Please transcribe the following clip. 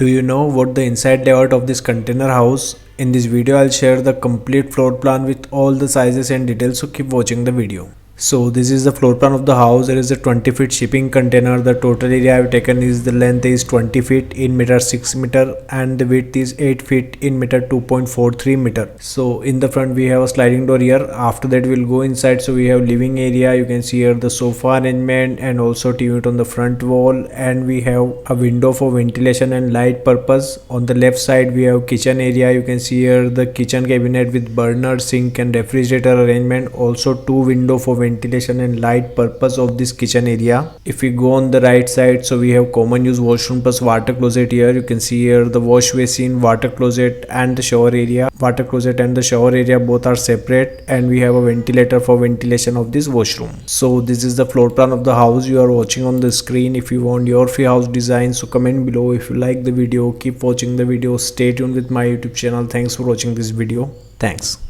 Do you know what the inside layout of this container house? In this video I'll share the complete floor plan with all the sizes and details, so keep watching the video. So this is the floor plan of the house. There is a 20 feet shipping container. The total area I've taken is the length is 20 feet in meter 6 meter and the width is 8 feet in meter 2.43 meter. So in the front we have a sliding door here. After that we'll go inside. So we have living area. You can see here the sofa arrangement and also TV unit on the front wall, and we have a window for ventilation and light purpose. On the left side we have kitchen area. You can see here the kitchen cabinet with burner, sink and refrigerator arrangement. Also two window for ventilation and light purpose of this kitchen area. If we go on the right side, so we have common use washroom plus water closet here. You can see here the wash basin, water closet and the shower area. Water closet and the shower area both are separate, and we have a ventilator for ventilation of this washroom. So this is the floor plan of the house you are watching on the screen. If you want your free house design, so comment below. If you like the video, keep watching the video. Stay tuned with my YouTube channel. Thanks for watching this video. Thanks.